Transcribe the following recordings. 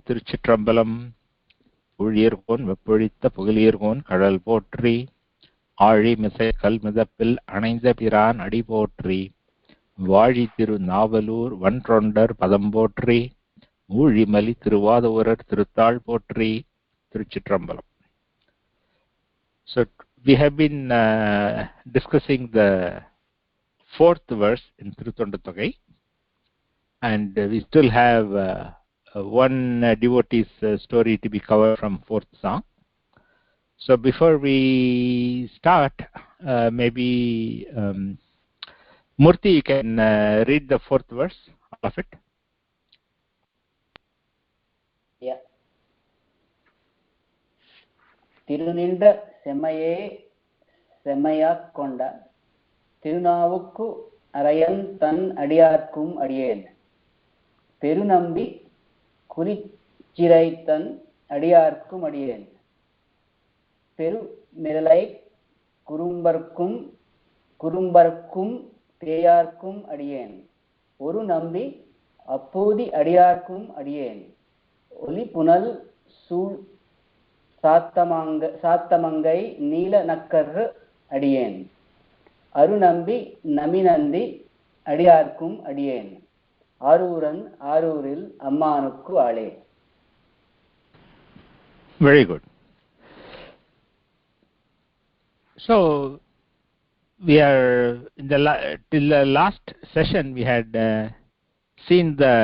திருச்சிற்றம்பலம். புழியர்கோன் வெப்பொழித்த புகழியர்கோன் கடல் போற்றி. ஆழி மிசை கல் மிதப்பில் அணைந்த பிரான் அடி போற்றி. வாழி திரு நாவலூர் வன்றொண்டர் பதம் போற்றி. ஊழிமலி திருவாதூரர் திருத்தாள் போற்றி. திருச்சிற்றம்பலம். So we have been discussing the fourth verse in tiruttoṇḍattogai, and we still have one devotee's story to be covered from fourth song. So before we start, maybe Murthy, you can read the fourth verse, all of it. Yeah. திருநின்ற செம்மையே செம்மையாக் கொண்ட திருநாவுக்கு அரையன் தன் அடியார்க்கும் அடியேன். பெருநம்பி குறிச்சிரைத்தன் அடியார்க்கும் அடியேன். பெருமிரலை குறும்பர்க்கும் பேயார்க்கும் அடியேன். ஒரு நம்பி அப்போதி அடியார்க்கும் அடியேன். ஒலி புனல் சூழ் சாத்தமங்கை நீல நக்கர் அடியேன். அருநம்பி நமிநந்தி அடியார்க்கும் அடியேன். ஆரூரன் ஆரூரில் அம்மானுக்கு ஆளே. Very good. So we are in the till the last session we had seen the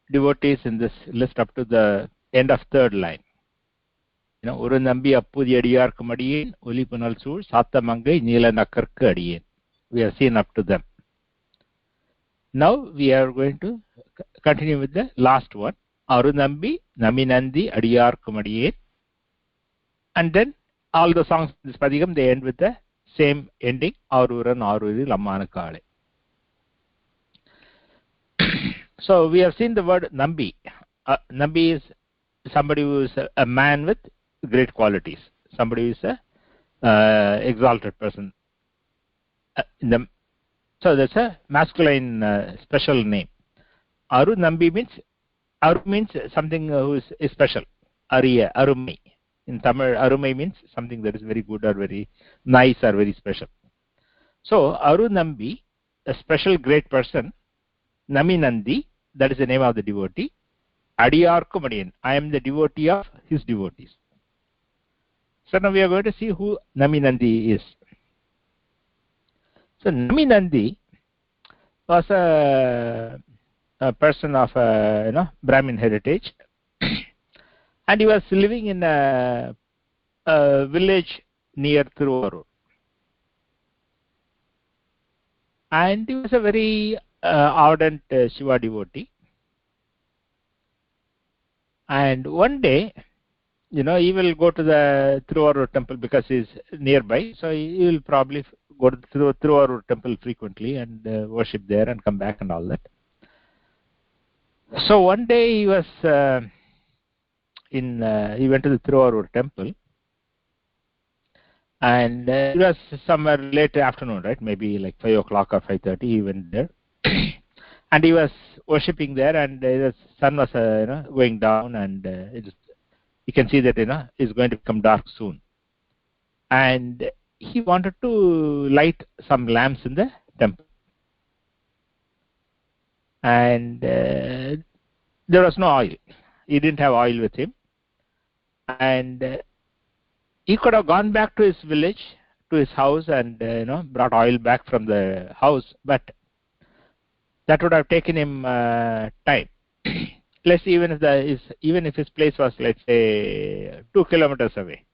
devotees in this list up to the end of third line. ஒரு நம்பி அப்பூதி அடியார்க்கும் அடியேன், ஒலி புனல் சூழ் சாத்தமங்கை நீல நக்கர்க்கு அடியேன். We have seen up to them. Now we are going to continue with the last one. Aru nambi naminandhi adiyarkum adiyen. And then all the songs in this padhigam, they end with the same ending. Aruran aruril ammanukku. So we have seen the word nambi. Nambi is somebody who is a man with great qualities. Somebody who is a exalted person. So that's a masculine special name. Aru nambi means something who is special. Ariya, arumai. In Tamil, arumai means something that is very good or very nice or very special. So Aru nambi, a special great person. Naminandhi, that is the name of the devotee. Adiyarkum adiyen, I am the devotee of his devotees. So now we are going to see who Naminandhi is. So Naminandhi was a person of Brahmin heritage, and he was living in a village near Tiruvallur. And he was a very ardent Shiva devotee. And one day, he will go to the Tiruvallur temple because he is nearby, so he will probably go to the Tiruvallur temple frequently and worship there and come back and all that. So one day he was he went to the Tiruvallur temple, and it was somewhere late afternoon, right? Maybe like 5 o'clock or 5:30. He went there, and he was worshipping there, and the sun was going down, and you can see that it's going to become dark soon. And he wanted to light some lamps in the temple, and there was no oil. He didn't have oil with him, and he could have gone back to his village, to his house, and brought oil back from the house, but that would have taken him time. Let's see, even if his place was, let's say, 2 kilometers away,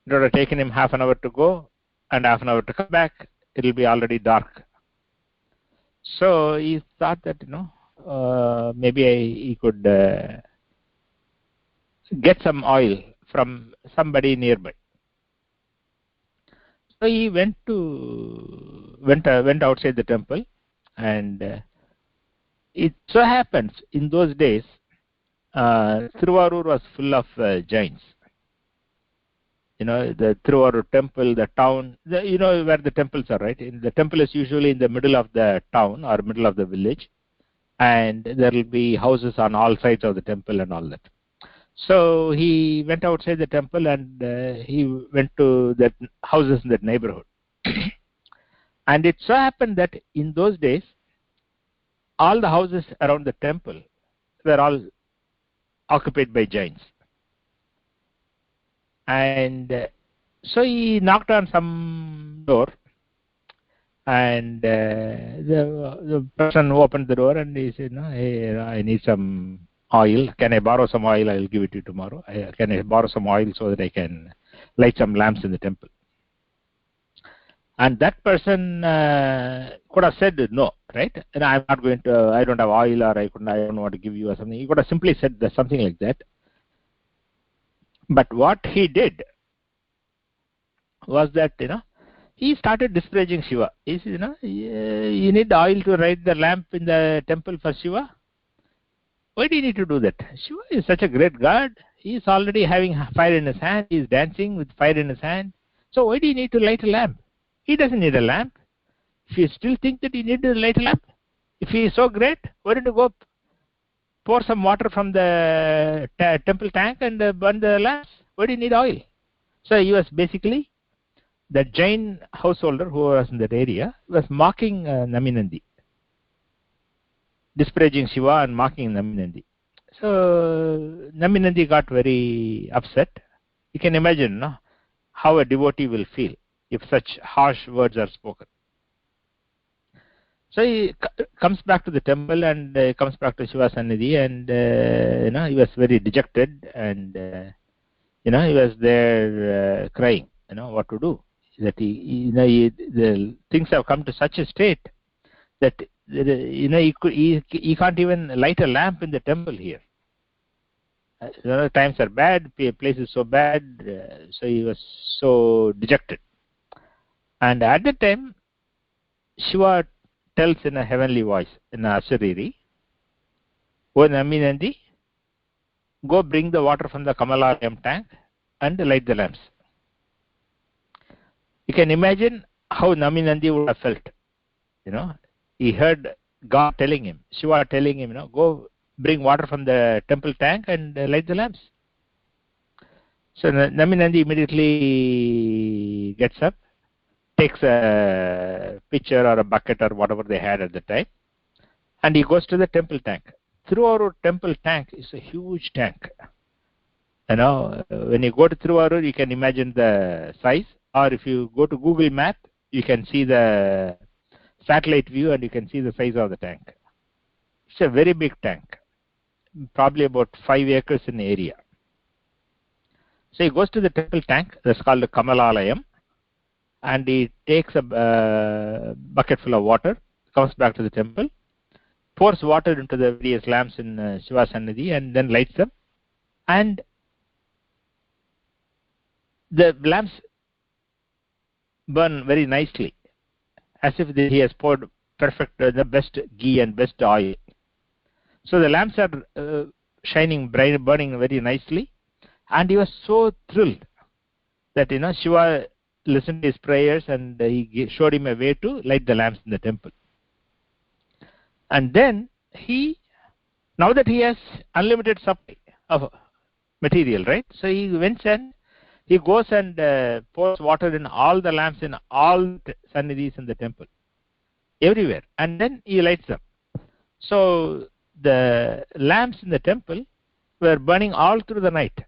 it would have taken him half an hour to go and half an hour to come back. It will be already dark. So he thought that maybe he could get some oil from somebody nearby. So he went outside the temple, and it so happens in those days Tiruvallur was full of giants. The Tiruvallur temple, the town, where the temples are, right? The temple is usually in the middle of the town or middle of the village, and there will be houses on all sides of the temple and all that. So he went outside the temple and he went to the houses in that neighborhood. And it so happened that in those days, all the houses around the temple were all occupied by giants. And so he knocked on some door, and the person opened the door and he said, "No, hey, I need some oil. Can I borrow some oil? I will give it to you tomorrow. Can I borrow some oil so that I can light some lamps in the temple?" And that person could have said no, right? And I'm not going to. I don't have oil, or I don't want to give you or something. He could have simply said something like that. But what he did was that, he started disparaging Shiva. He said, you need oil to light the lamp in the temple for Shiva? Why do you need to do that? Shiva is such a great god. He is already having fire in his hand. He is dancing with fire in his hand. So why do you need to light a lamp? He doesn't need a lamp. If you still think that you need to light a lamp, if he is so great, why don't you go pour some water from the temple tank and burn the lamps? Why do you need oil? So he was basically, the Jain householder who was in that area was mocking Naminandhi, disparaging Shiva and mocking Naminandhi. So Naminandhi got very upset. You can imagine how a devotee will feel if such harsh words are spoken. So he comes back to the temple and comes back to Shiva's Sannidhi, and he was very dejected, and he was there crying. What to do? That the things have come to such a state that he can't even light a lamp in the temple here. Times are bad, place is so bad, so he was so dejected. And at that time, Shiva tells in a heavenly voice, in a Ashariri, "O Naminandhi, go bring the water from the Kamalayam tank and light the lamps." You can imagine how Naminandhi would have felt. He heard God telling him, Shiva telling him, go bring water from the temple tank and light the lamps. So Naminandhi immediately gets up, takes a pitcher or a bucket or whatever they had at the time, and he goes to the temple tank. Tiruvallur temple tank is a huge tank. When you go to Tiruvallur, you can imagine the size, or if you go to Google Map, you can see the satellite view and you can see the size of the tank. It's a very big tank, probably about 5 acres in area. So he goes to the temple tank, that's called the Kamalayam, and he takes a bucket full of water, comes back to the temple, pours water into the various lamps in Shiva's Sannidhi, and then lights them. And the lamps burn very nicely, as if he has poured the best ghee and best oil. So the lamps are shining bright, burning very nicely, and he was so thrilled that Shiva listened to his prayers and he showed him a way to light the lamps in the temple. And then now that he has unlimited supply of material, right? So he went and he goes and pours water in all the lamps in all the Sannidhis in the temple, everywhere, and then he lights them. So the lamps in the temple were burning all through the night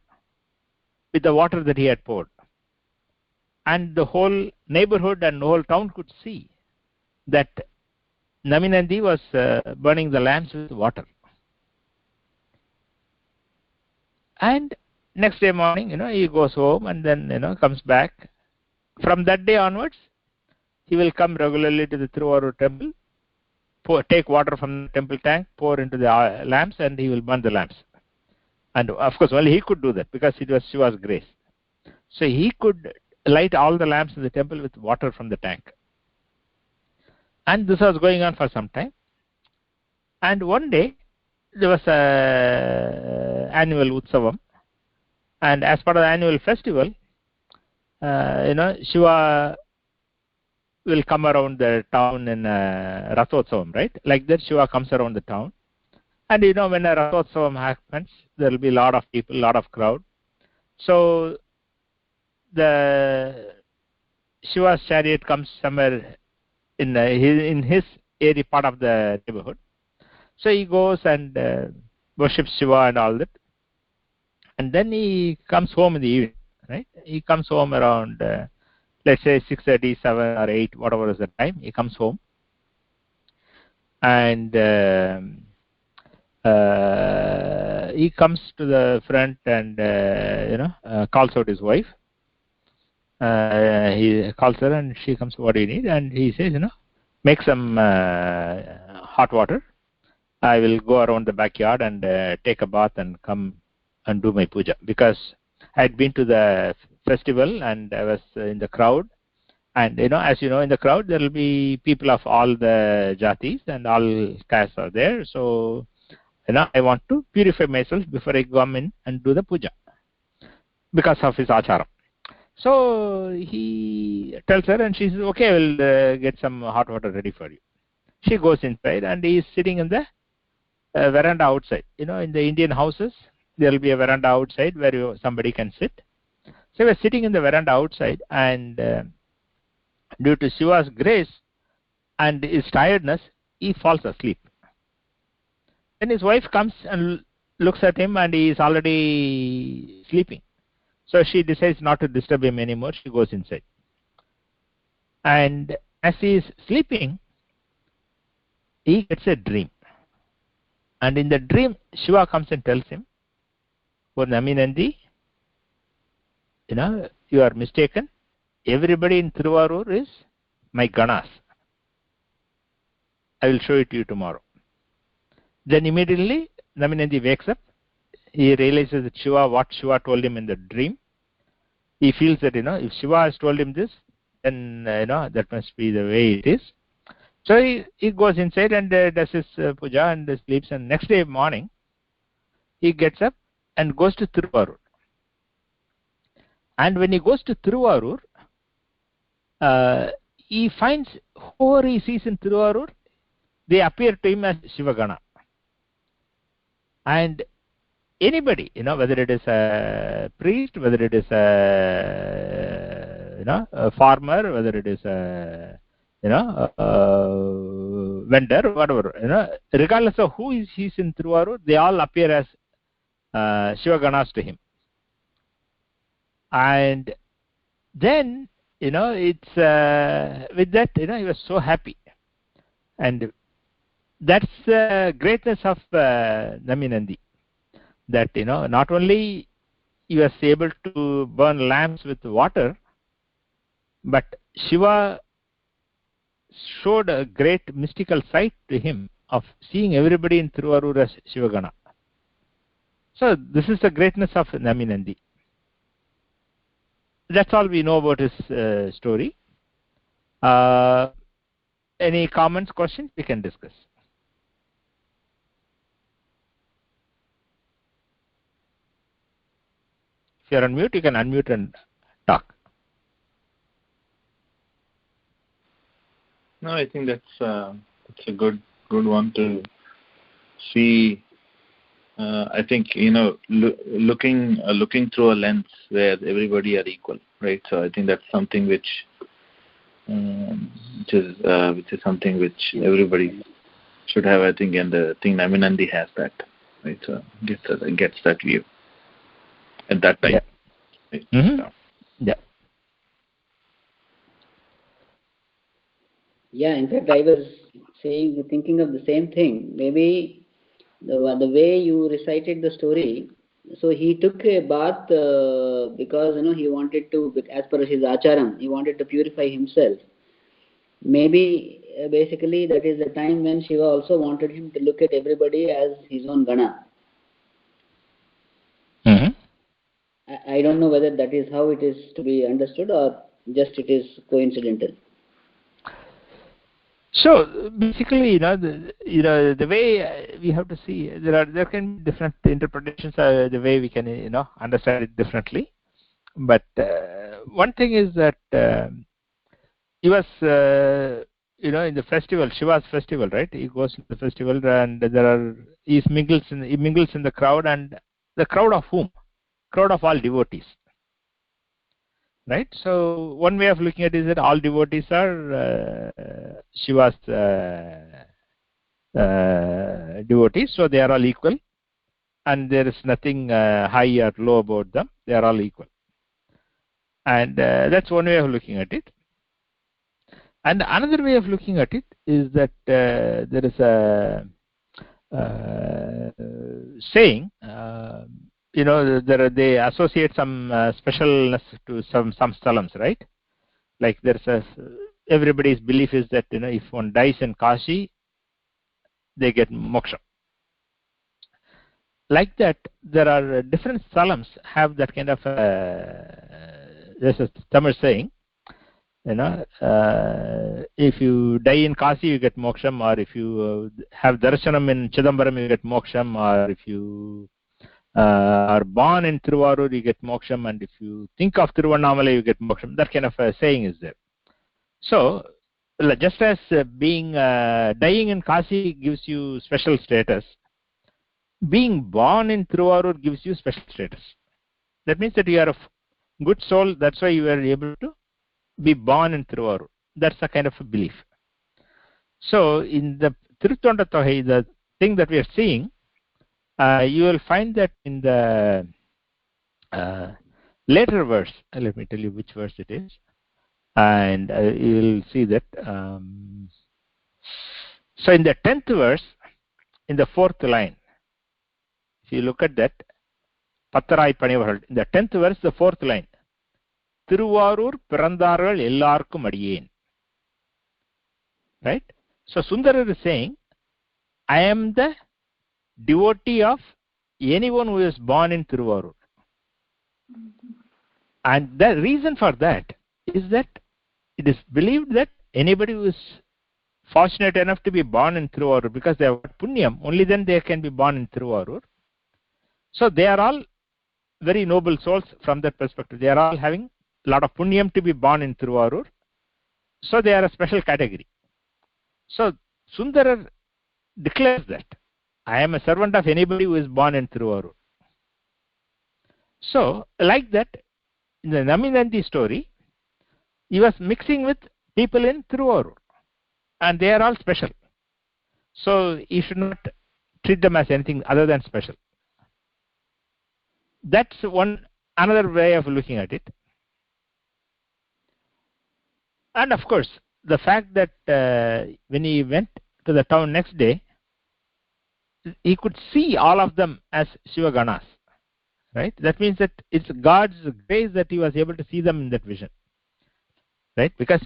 with the water that he had poured. And the whole neighborhood and the whole town could see that Naminandhi was burning the lamps with water. And next day morning, he goes home and then, comes back. From that day onwards, he will come regularly to the Tiruvallur temple, take water from the temple tank, pour into the lamps, and he will burn the lamps. And of course, only he could do that because it was Shiva's grace. So he could light all the lamps in the temple with water from the tank. And this was going on for some time. And one day, there was an annual Utsavam. And as part of the annual festival, Shiva will come around the town in Rathotsavam, right? Like that, Shiva comes around the town. And when a Rathotsavam happens, there will be a lot of people, a lot of crowd. So the Shiva's chariot comes somewhere in his area, part of the neighborhood. So he goes and worships Shiva and all that. And then he comes home in the evening, right? He comes home around, let's say 6:30, 7 or 8, whatever is the time. He comes home. And he comes to the front and, calls out his wife. He calls her and she comes, what do you need? And he says, make some hot water. I will go around the backyard and take a bath and come and do my puja. Because I had been to the festival and I was in the crowd. And, as you know, in the crowd, there will be people of all the jatis and all castes are there. So, I want to purify myself before I come in and do the puja because of his acharam. So he tells her and she says, okay, I will get some hot water ready for you. She goes inside and he is sitting in the veranda outside. In the Indian houses, there will be a veranda outside where somebody can sit. So he was sitting in the veranda outside and due to Shiva's grace and his tiredness, he falls asleep. Then his wife comes and looks at him and he is already sleeping. So she decides not to disturb him anymore. She goes inside. And as he is sleeping, he gets a dream. And in the dream, Shiva comes and tells him, "Oh, Naminandhi, you are mistaken. Everybody in Tiruvarur is my Ganas. I will show it to you tomorrow." Then immediately Naminandhi wakes up. He realizes that what Shiva told him in the dream. He feels that if Shiva has told him this, then that must be the way it is. So he goes inside and does his puja and sleeps. And next day morning, he gets up and goes to Tiruvarur. And when he goes to Tiruvarur, he finds whoever he sees in Tiruvarur, they appear to him as Shivagana. And anybody, whether it is a priest, whether it is a farmer, whether it is a vendor, whatever, regardless of who he's in Tiruvarur, they all appear as Shivaganas to him. And then, it's with that, he was so happy. And that's the greatness of Naminandhi. That, not only he was able to burn lamps with water, but Shiva showed a great mystical sight to him of seeing everybody in Tiruvarur as Shivagana. So this is the greatness of Naminandhi. That's all we know about his story. Any comments, questions? We can discuss. If you're on mute, you can unmute and talk. No, I think that's a good one to see. I think looking through a lens where everybody are equal, right? So I think that's something which is something which everybody should have. I think, and I think Naminandhi has that, right? So gets that view at that time. Yeah. Right? Mm-hmm. So. Yeah. Yeah, in fact, I was thinking of the same thing. Maybe the way you recited the story, so he took a bath because he wanted to, as per his acharam, he wanted to purify himself. Maybe basically that is the time when Shiva also wanted him to look at everybody as his own Gana. Mm-hmm. I don't know whether that is how it is to be understood or just it is coincidental. So basically, the way we have to see, there can be different interpretations of the way we can, understand it differently. But one thing is that he was in the festival, Shiva's festival, right? He goes to the festival and he mingles in the crowd, and the crowd of whom? Crowd of all devotees, right? So one way of looking at it is that all devotees are Shiva's devotees, so they are all equal, and there is nothing high or low about them. They are all equal, and that's one way of looking at it. And another way of looking at it is that there is a saying, they associate some specialness to some stalams, right? Like everybody's belief is that if one dies in Kashi, they get moksha. Like that, there are different stalams have that kind of there's a Tamil saying, if you die in Kashi, you get moksham, or if you have darshanam in Chidambaram, you get moksham, or if you are born in Tiruvarur, you get moksham, and if you think of Tiruvannamalai, you get moksham. That kind of a saying is there. So, just as dying in Kashi gives you special status, being born in Tiruvarur gives you special status. That means that you are a good soul. That's why you are able to be born in Tiruvarur. That's a kind of a belief. So in the tiruttoṇḍattogai, the thing that we are seeing, you will find that in the later verse. Let me tell you which verse it is, and you will see that. So in the 10th verse, in the 4th line, if you look at that, Patharai Panivargal, in the 10th verse, the 4th line, Tiruvarur Pirandargal Ellarkum Adiyen. Right? So Sundarar is saying, I am the devotee of anyone who is born in Tiruvarur. And the reason for that is that it is believed that anybody who is fortunate enough to be born in Tiruvarur, because they have punyam, only then they can be born in Tiruvarur. So they are all very noble souls from that perspective. They are all having a lot of punyam to be born in Tiruvarur. So they are a special category. So Sundarar declares that I am a servant of anybody who is born in Tiruvarur. So like that, in the Naminandhi story, he was mixing with people in Tiruvarur, and they are all special. So you should not treat them as anything other than special. That's another way of looking at it. And of course, the fact that when he went to the town next day, he could see all of them as Shiva Ganas. Right? That means that it's God's grace that he was able to see them in that vision. Right? Because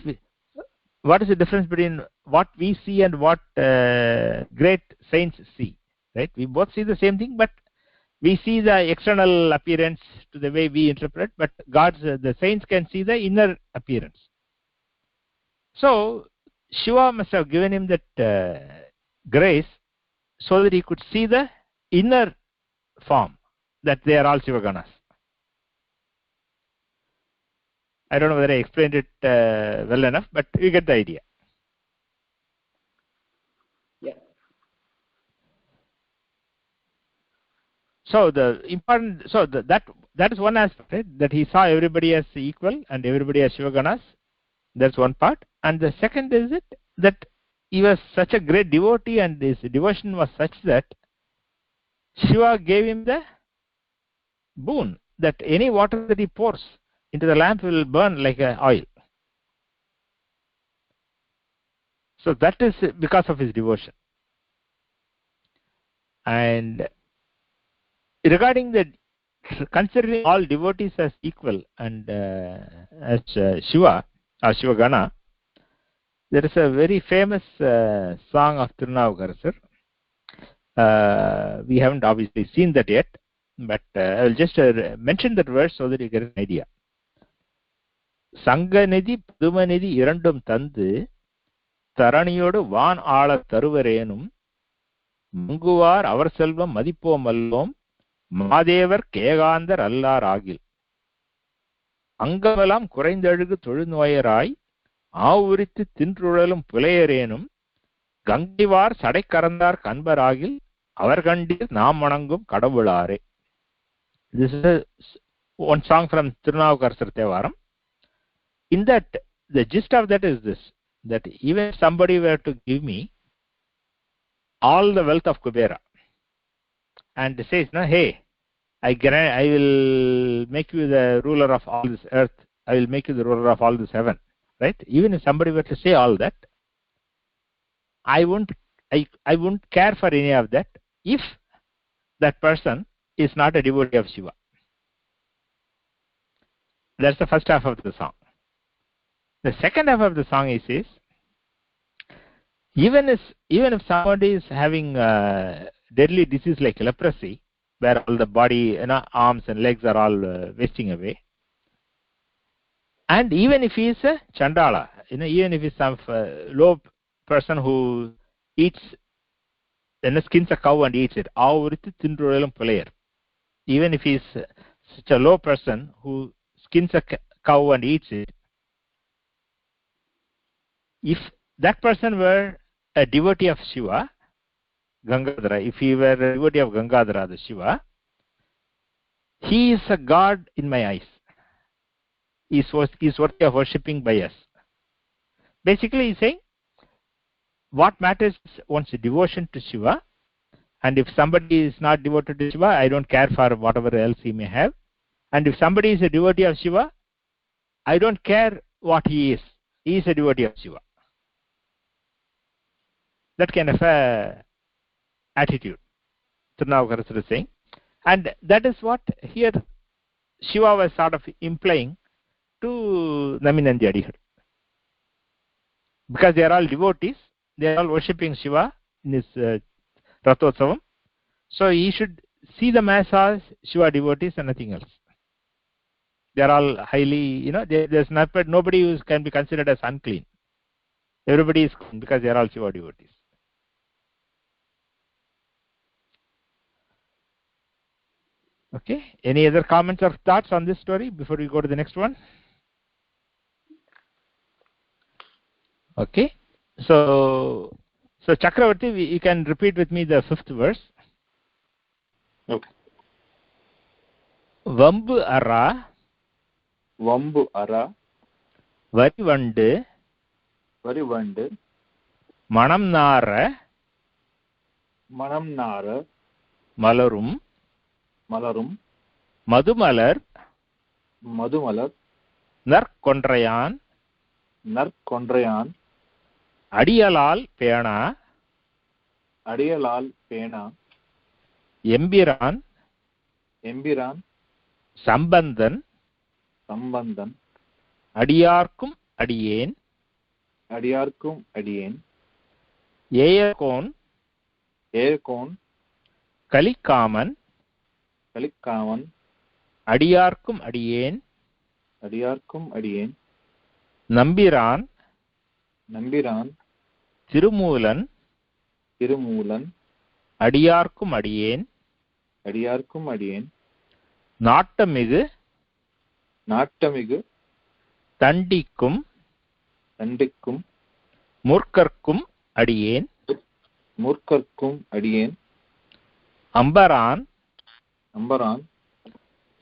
what is the difference between what we see and what great saints see? Right? We both see the same thing, but we see the external appearance to the way we interpret, but the saints can see the inner appearance. So Shiva must have given him that grace so that he could see the inner form, that they are all Shiva Ganas. I don't know whether I explained it well enough, but you get the idea. Yeah. So that is one aspect, right? That he saw everybody as equal and everybody as Shiva Ganas. That's one part. And the second is that he was such a great devotee, and his devotion was such that Shiva gave him the boon that any water that he pours into the lamp will burn like oil. So that is because of his devotion. And regarding considering all devotees as equal and as Shiva or Shiva Gana, there is a very famous song of Tirunavukarasar. We haven't obviously seen that yet, but I will just mention that verse so that you get an idea. Sanganidhi Padumanidhi Irandum Tandu Taraniyodu Van Ala Taruvarenum Munguvar Our Selvam Madipo Mallom Madevar Kegandar Allar Agil Angavalam Kurendadugu Tolunvayarai ஆவுரித்து தின்றுழலும் புலையரேனும் கங்கைவார் சடைக்கறந்தார் கண்பராகில் அவர் கண்டீர் நாம் வணங்கும் கடவுளாரே. This is one song from Tirunavukarathar thevaram. In that, the gist of that is this, that even if somebody were to give me all the wealth of Kubera and says, no, hey, I will make you the ruler of all this earth, I will make you the ruler of all this heaven, right? Even if somebody were to say all that, I wouldn't care for any of that if that person is not a devotee of Shiva. That's the first half of the song. The second half of the song he says, even if somebody is having a deadly disease like leprosy, where all the body, arms and legs are all wasting away, and even if he is a chandala, even if he is some low person who eats, skins a cow and eats it, even if he is such a low person who skins a cow and eats it, if that person were a devotee of Shiva, Gangadhara, if he were a devotee of Gangadhara, the Shiva, he is a god in my eyes. He is worthy of worshipping by us. Basically, he is saying, what matters is one's devotion to Shiva, and if somebody is not devoted to Shiva, I don't care for whatever else he may have. And if somebody is a devotee of Shiva, I don't care what he is. He is a devotee of Shiva. That kind of attitude, Tirunavukarathar is saying. And that is what here Shiva was sort of implying to naminandhi adigaL. Because they are all devotees, they are all worshipping Shiva in his Rathotsavam. So he should see them as Shiva devotees and nothing else. They are all highly, there's nobody who can be considered as unclean. Everybody is clean because they are all Shiva devotees. Okay. Any other comments or thoughts on this story before we go to the next one? Okay. So Chakravarti, you can repeat with me the 5th verse. Okay. Vambu ara varivandu manamnara malarum madumalar narkondrayan adigaL pena எம்பிரான் சம்பந்தன் அடியார்க்கும் அடியேன் ஏயர்கோன் கலிக்காமன் அடியார்க்கும் அடியேன் நம்பிரான் திருமூலன் அடியார்க்கும் அடியேன் நாட்டமிகு தண்டிக்கும் மூர்க்கர்க்கும் அடியேன் அம்பரான்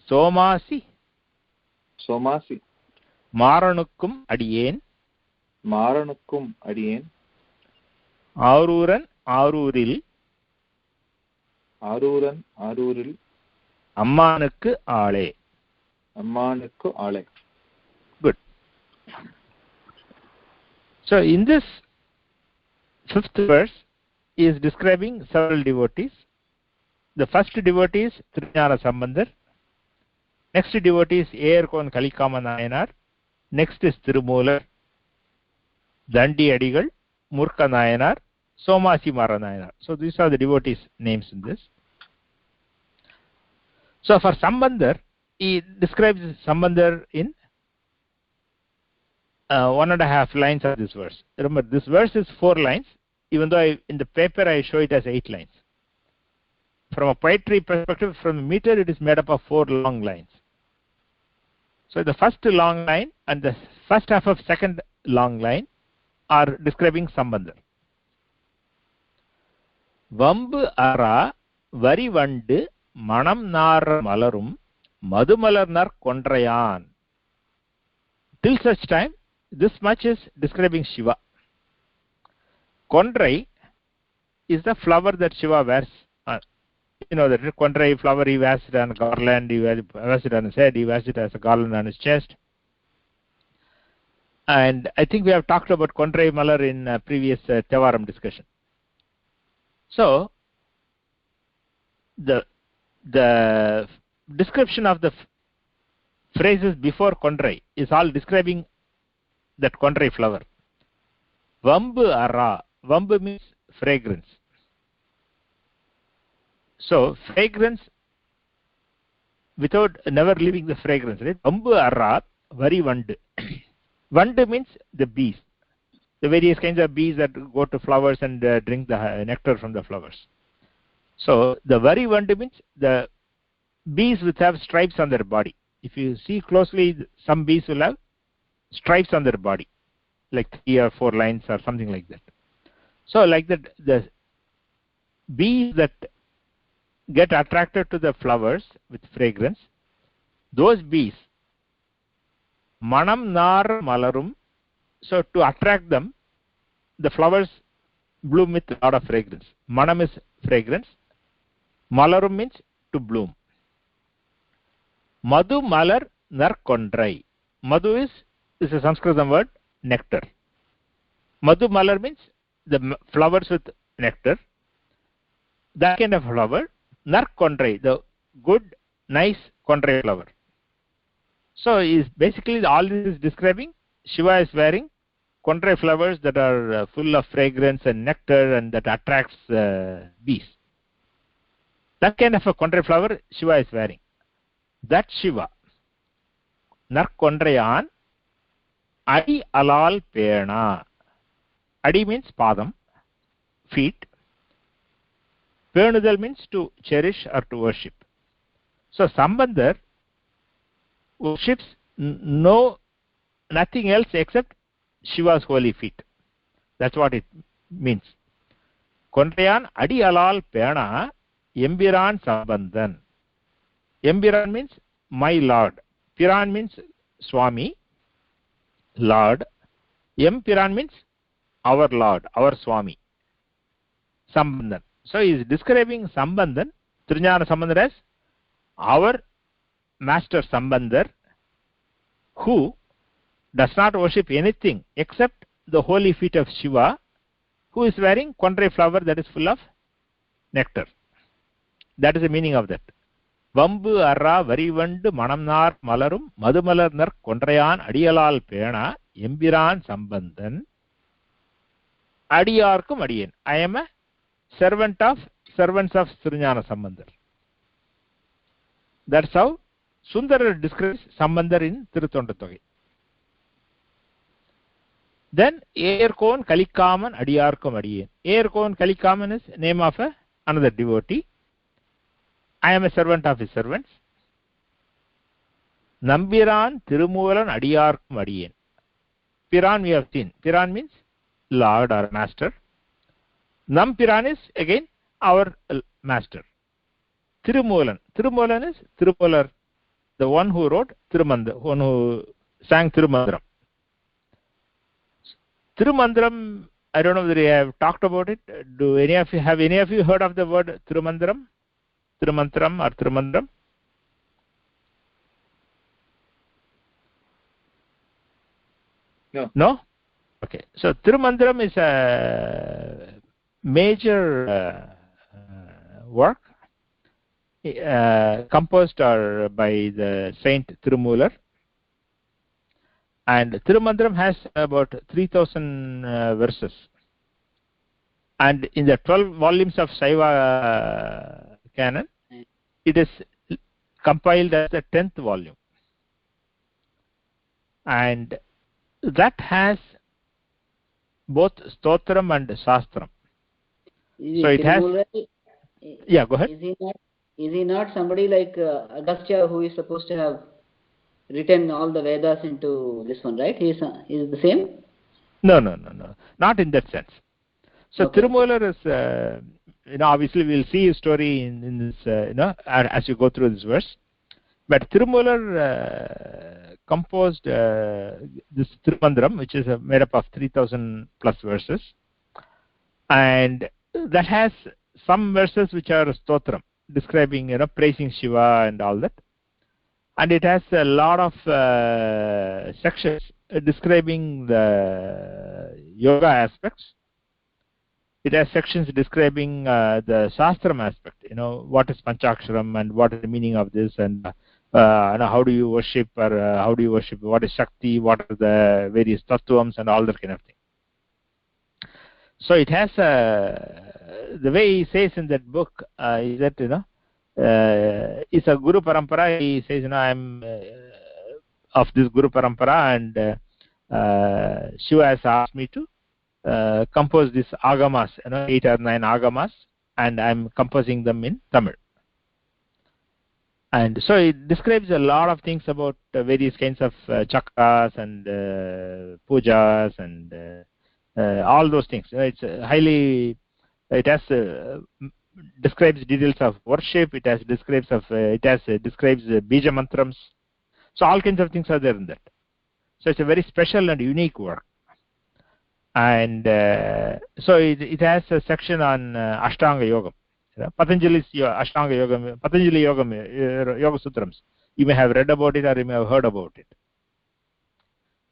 சோமாசி மாறனுக்கும் அடியேன் ஆரூரன் ஆரூரில் அம்மானுக்கு ஆளே. Good. So in this 5th verse he is describing several devotees. The first devotee is Trijnana Sambandar. Next devotee is Eyarkon Kalikama Nayanar. Next is Tirumular, Dandi adigaL, Murka Nayanar, Somasi Mara Nayanar. So these are the devotees' names in this. So for Sambandar, he describes Sambandar in 1.5 lines of this verse. Remember, this verse is 4 lines, even though in the paper I show it as 8 lines. From a poetry perspective, from a meter, it is made up of 4 long lines. So the first long line and the first half of second long line are describing sambandhar. Vambu ara varivandu manam nar malarum madumalarnar kondrayan. Till such time, this much is describing Shiva. Kondrai is the flower that Shiva wears. You know, that Kondrai flower, he wears it on a garland, he wears it on his head, he wears it as a garland on his chest. And I think we have talked about Kondrai Malar in previous thevaram discussion. So, the description of the phrases before Kondrai is all describing that Kondrai flower. Vambu ara. Vambu means fragrance. So, fragrance without never leaving the fragrance. Right? Vambu ara vari vandu. Vandu means the bees. The various kinds of bees that go to flowers and drink the nectar from the flowers. So, the vari vandu means the bees which have stripes on their body. If you see closely, some bees will have stripes on their body, like 3 or 4 lines or something like that. So, like that, the bees that get attracted to the flowers with fragrance, those bees, manam nar malarum, so to attract them, the flowers bloom with a lot of fragrance. Manam is fragrance, malarum means to bloom. Madhu malar nar kondrai. Madhu is a Sanskritam word, nectar. Madhu malar means the flowers with nectar. That kind of flower, nar kondrai, the good, nice kondrai flower. So, is basically all this is describing Shiva is wearing kondrai flowers that are full of fragrance and nectar and that attracts bees. That kind of a kondrai flower Shiva is wearing. That Shiva, nar kondrayan, adi alal pena. Adi means padam, feet. Penudal means to cherish or to worship. So, Sambandhar worships nothing else except Shiva's holy feet. That's what it means. Kondrayan adi alal pena, embiran sambandhan. Embiran means my Lord. Piran means Swami, Lord. Empiran means our Lord, our Swami. Sambandhan. So he is describing Sambandhan, Trijnana Sambandhar, as our master Sambandhar, who does not worship anything except the holy feet of Shiva, who is wearing kondrai flower that is full of nectar. That is the meaning of that. Vambu arra varivandu manamnar malarum madumalarnar kondrayan adiyalal pena embiran sambandhan adiyarkum adiyen. I am a servant of servants of Trijnana Sambandhar. That's how Sundarar describes Sambandhar in tiruttoṇḍattogai. Then Erkon Kalikaman adiyarkum adiyen. Erkon Kalikaman is name of another devotee. I am a servant of his servants. Nambiran Tirumulan adiyarkum adiyen. Piran we have seen. Piran means Lord or Master. Nampiran is again our Master. Tirumulan. Tirumulan is Tirupular, the one who wrote Tirumandram, one who sang Tirumandram. Tirumandram, I don't know whether you have talked about it. Have any of you heard of the word Tirumandram? Tirumantram or Tirumandram? No. No? Okay. So Tirumandram is a major work composed by the Saint Tirumular. And Tirumandram has about 3,000 verses. And in the 12 volumes of Shaiva canon, it is compiled as the 10th volume. And that has both Stotram and Shastram. So it has... Yeah, go ahead. Is he not somebody like Agastya, who is supposed to have written all the Vedas into this one, right? He is the same? No, not in that sense. So okay. Tirumular is, obviously we'll see his story in this, as you go through this verse. But Tirumular composed this Tirumandram, which is made up of 3,000 plus verses, and that has some verses which are stotram, describing, praising Shiva and all that, and it has a lot of sections describing the yoga aspects. It has sections describing the Shastram aspect, what is Panchaksharam and what is the meaning of this, and how do you worship, or how do you worship, what is Shakti, what are the various tattvams and all that kind of thing. So it has the way he says in that book is that, it's a Guru Parampara. He says, I'm of this Guru Parampara, and Shiva has asked me to compose these agamas, 8 or 9 agamas, and I'm composing them in Tamil. And so it describes a lot of things about various kinds of chakras and pujas and all those things. It's highly, it has describes details of worship. It has describes bija mantrams. So all kinds of things are there in that. So it's a very special and unique work. And so it has a section on Ashtanga Yoga. Patanjali's Ashtanga Yoga, Patanjali Yoga Sutrams. You may have read about it or you may have heard about it.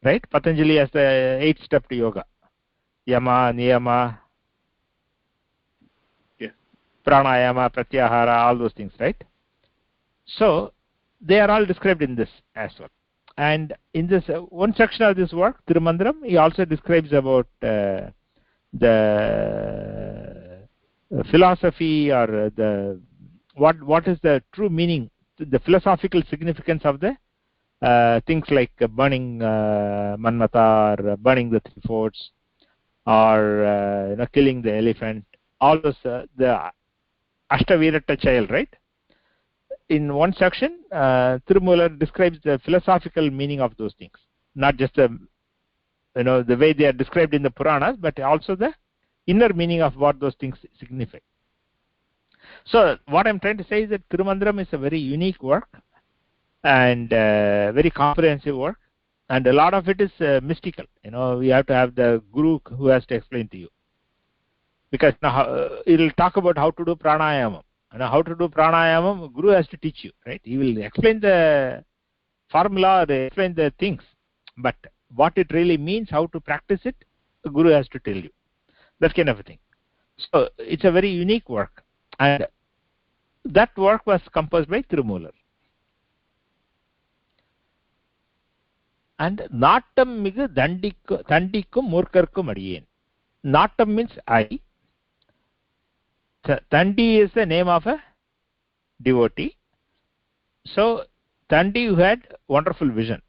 Right? Patanjali has the 8-step yoga. Yama, Niyama, Pranayama, Pratyahara, all those things, right? So they are all described in this as well. And in this one section of this work, Tirumandram, he also describes about the philosophy, or the what is the true meaning, the philosophical significance of the things like burning Manmata, or burning the 3 forts, or killing the elephant. All those the Ashtavirata child, right? In one section, Tirumular describes the philosophical meaning of those things, not just the the way they are described in the Puranas, but also the inner meaning of what those things signify. So what I'm trying to say is that Tirumandram is a very unique work and very comprehensive work, and a lot of it is mystical. We have to have the guru who has to explain to you, because it will talk about how to do pranayama. How to do pranayama, guru has to teach you, right? He will explain the formula, or explain the things, but what it really means, how to practice it, the guru has to tell you. That kind of a thing. So it's a very unique work, and that work was composed by Tirumular. And Nattam migu Thandikkum Murkarkkum Adiyen. Nattam means I. Thandi is the name of a devotee. So Thandi who had wonderful vision,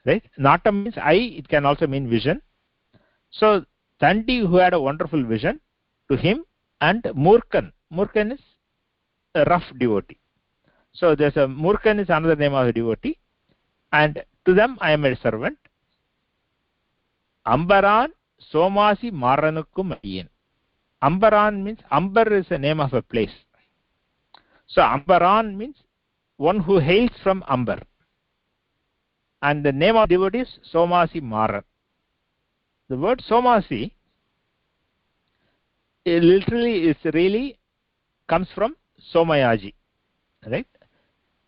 right? Nattam means I. It can also mean vision. So Thandi who had a wonderful vision, to him, and Murkan. Murkan is a rough devotee. So there's a Murkan is another name of a devotee, and to them I am a servant. Ambaran Somasi Maranukkum Adiyen. Ambaran means, Ambar is the name of a place. So Ambaran means one who hails from Ambar. And the name of devotee is Somasi Maran. The word Somasi, it literally really comes from Somayaji, right?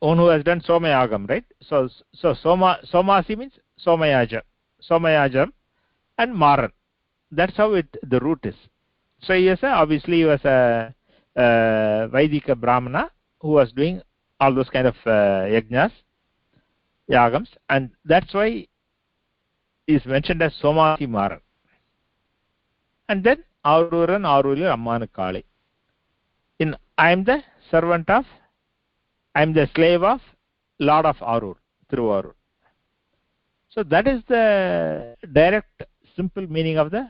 One who has done Somayagam, right? So Somasi means Somayajam, and Maran. That's how the root is. So yes, obviously he was a Vaidika Brahmana who was doing all those kind of yagnas, yagams, and that's why he is mentioned as Somasi Maran. And then Aruran Arulil Ammanu Kali. I am the servant of, I am the slave of Lord of Arur, through Arur. So that is the direct, simple meaning of the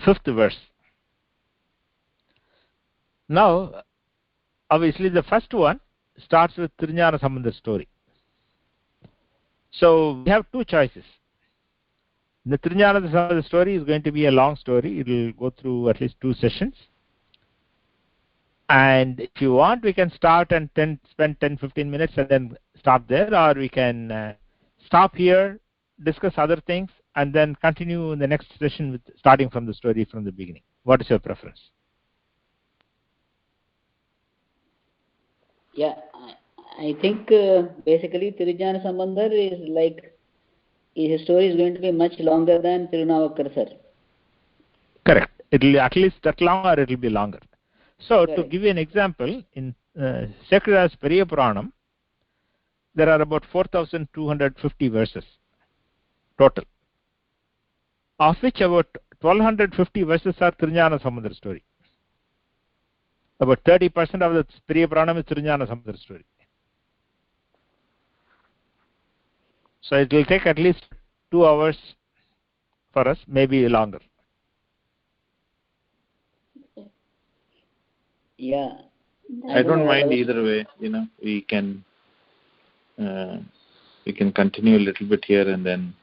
5th verse. Now, obviously the first one starts with Tirunjana Sambandha story. So we have 2 choices. The Tirunjana story is going to be a long story. It will go through at least 2 sessions. And if you want, we can start and spend 10-15 minutes and then stop there, or we can stop here, discuss other things, and then continue in the next session with starting from the story from the beginning. What is your preference? Yeah, I think basically Tirujana Sambandhar is like, his story is going to be much longer than Tirunavakkar sir. Correct. It will be at least that long, or it will be longer. So, Correct. to give you an example, in sacred as Periya Puranam, there are about 4,250 verses total, of which about 1,250 verses are Tirunjana Sambandhar story. About 30% of the Periya Puranam is Tirunjana Sambandhar story. So it will take at least 2 hours for us, maybe longer. Yeah. I don't mind either way. We can continue a little bit here and then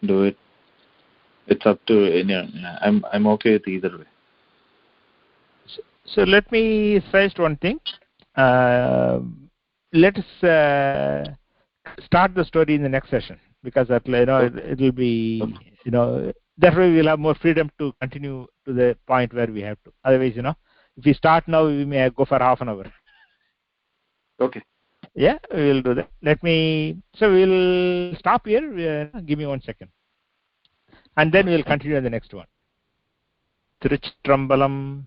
do it. It's up to I'm okay with either way. So let me suggest one thing. Let us start the story in the next session, because that it will be that way we'll have more freedom to continue to the point where we have to. Otherwise, if we start now, we may go for half an hour. Okay. Yeah, we will do that. So we'll stop here. Give me 1 second, and then we'll continue in the next one. Tiruttoṇḍattogai.